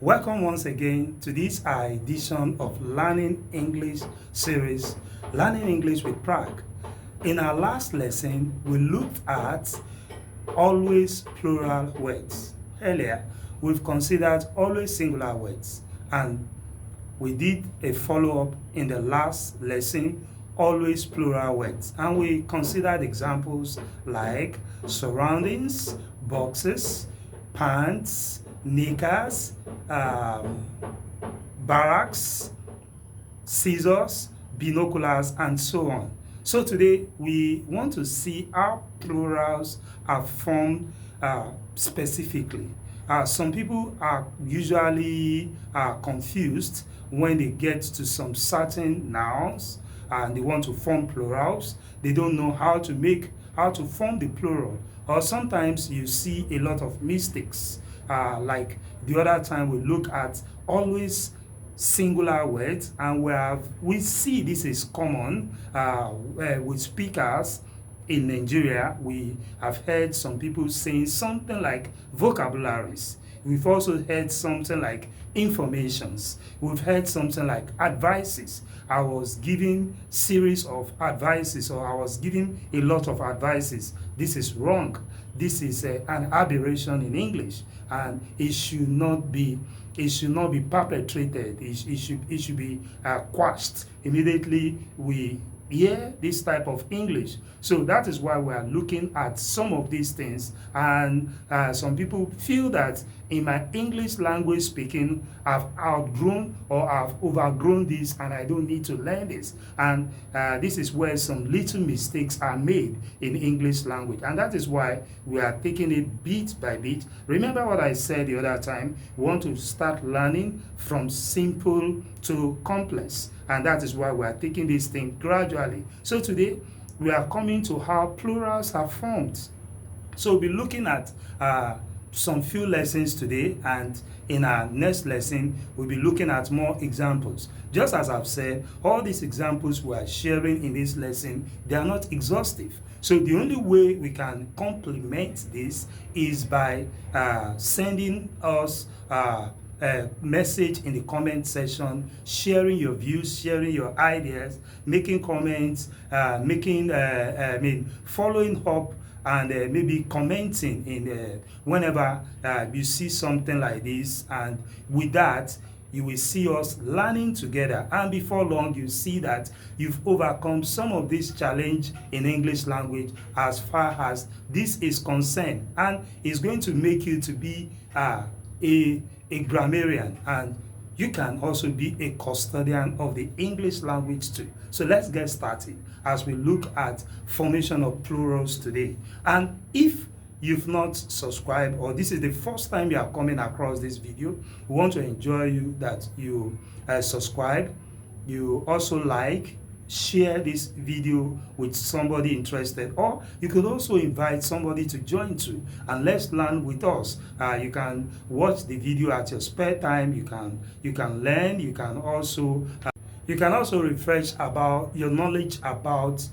Welcome once again to this edition of Learning English series, Learning English with Prague. In our last lesson, we looked at always plural words. Earlier, we've considered always singular words, and we did a follow-up in the last lesson, always plural words, and we considered examples like surroundings, boxes, pants, knickers, barracks, scissors, binoculars, and so on. So today we want to see how plurals are formed specifically. Some people are usually confused when they get to some certain nouns and they want to form plurals. They don't know how to form the plural, or sometimes you see a lot of mistakes. Like the other time we look at always singular words, and we see this is common with speakers in Nigeria. We have heard some people saying something like vocabularies. We've also heard something like informations. We've heard something like advices. I was giving series of advices, or I was giving a lot of advices. This is wrong. This is an aberration in English, and it should not be perpetrated. It should be quashed immediately we hear this type of English. So that is why we are looking at some of these things, and some people feel that in my English language speaking, I've outgrown or I've overgrown this and I don't need to learn this. And this is where some little mistakes are made in English language, and that is why we are taking it bit by bit. Remember what I said the other time, we want to start learning from simple to complex, and that is why we are taking this thing gradually. So today we are coming to how plurals are formed. So we'll be looking at some few lessons today, and in our next lesson we'll be looking at more examples. Just as I've said, all these examples we are sharing in this lesson, they are not exhaustive. So the only way we can complement this is by sending us a message in the comment section, sharing your views, sharing your ideas, making comments, following up, and maybe commenting in whenever you see something like this. And with that, you will see us learning together, and before long you see that you've overcome some of this challenge in English language as far as this is concerned, and it's going to make you to be a grammarian, and you can also be a custodian of the English language too. So let's get started as we look at formation of plurals today. And if you've not subscribed, or this is the first time you are coming across this video, we want to enjoy you that you subscribe, you also like, share this video with somebody interested, or you could also invite somebody to join too, and let's learn with us. You can watch the video at your spare time. You can learn. You can also refresh about your knowledge about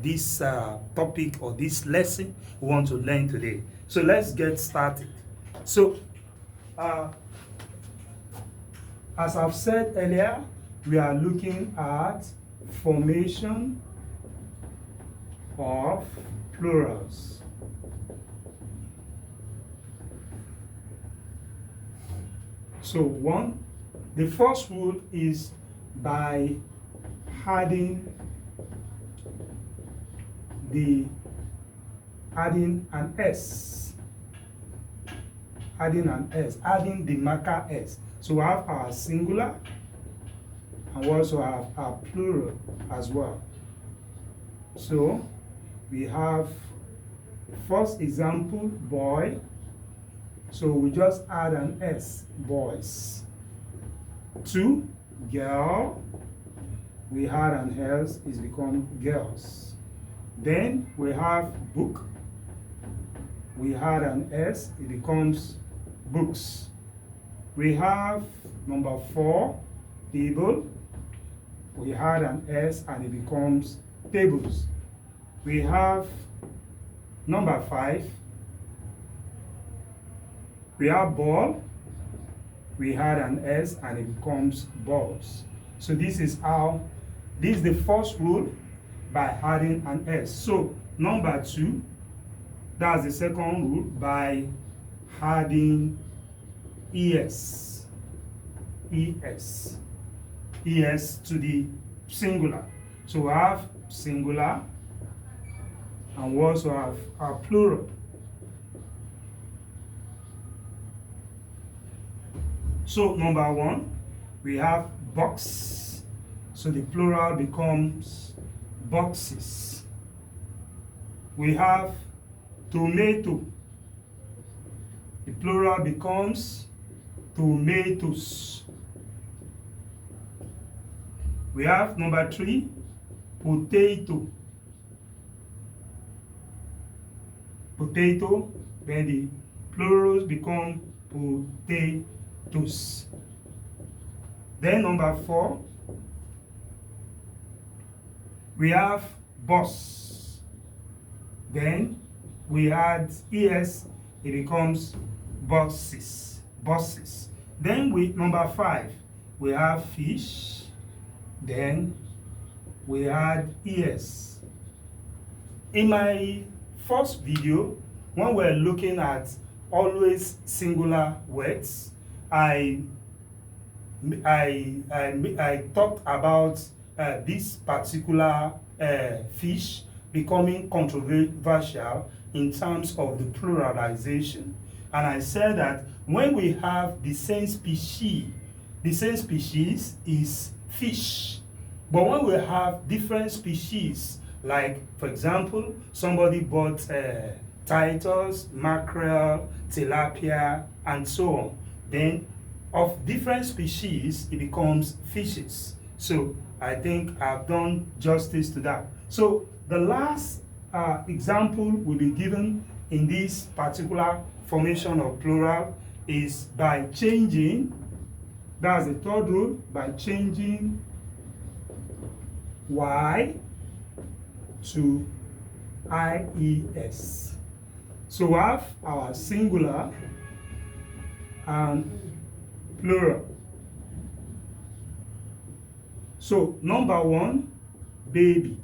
this topic or this lesson we want to learn today. So let's get started. So as I've said earlier, we are looking at formation of plurals. So the first rule is by adding an S. Adding the marker S. So we have our singular, and we also have our plural as well. So we have first example, boy. So we just add an S, boys. 2, girl. We add an S, it's become girls. Then we have book. We add an S, it becomes books. We have number 4, table. We add an S and it becomes tables. We have number 5. We have ball. we add an S and it becomes balls. So this is the first rule by adding an S. So number 2, that's the second rule by adding ES to the singular. So we have singular and we also have our plural. So number 1, we have box. So the plural becomes boxes. We have tomato. The plural becomes tomatoes. We have number 3, potato. Potato, then the plurals become potatoes. Then number 4, we have bus. Then we add es, it becomes buses. Then number 5, we have fish. Then we add es. In my first video, when we're looking at always singular words, I talked about this particular fish becoming controversial in terms of the pluralization. And I said that when we have the same species is fish. But when we have different species, like for example, somebody bought Titus, mackerel, tilapia, and so on, then of different species, it becomes fishes. So I think I've done justice to that. So the last example will be given in this particular formation of plural is by changing, that's the third rule, by changing Y to IES. So we have our singular and plural. So number 1, baby.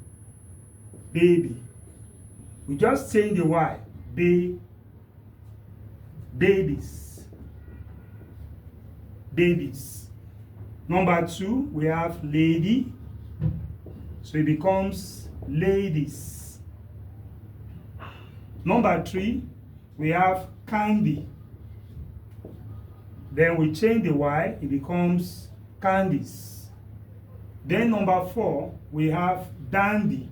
We just change the Y. Babies. Number 2, we have lady. So it becomes ladies. Number 3, we have candy. Then we change the Y, it becomes candies. Then number 4, we have dandy.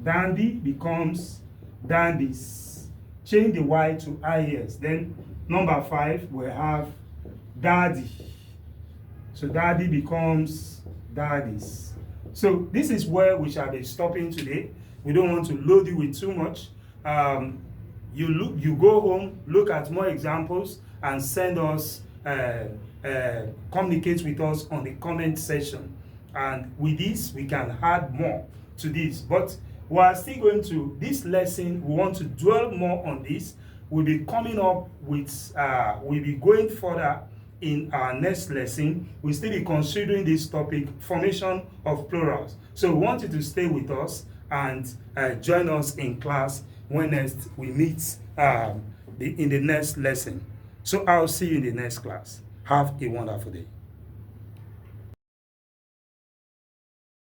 Dandy becomes dandies. Change the Y to IS. Then number 5, we have daddy. So daddy becomes daddies. So this is where we shall be stopping today. We don't want to load you with too much. You go home, look at more examples, and send us, communicate with us on the comment section. And with this, we can add more to this. But we are still going to, this lesson, we want to dwell more on this. We'll be coming up with, we'll be going further in our next lesson. We'll still be considering this topic, formation of plurals. So we want you to stay with us and join us in class when next we meet in the next lesson. So I'll see you in the next class. Have a wonderful day.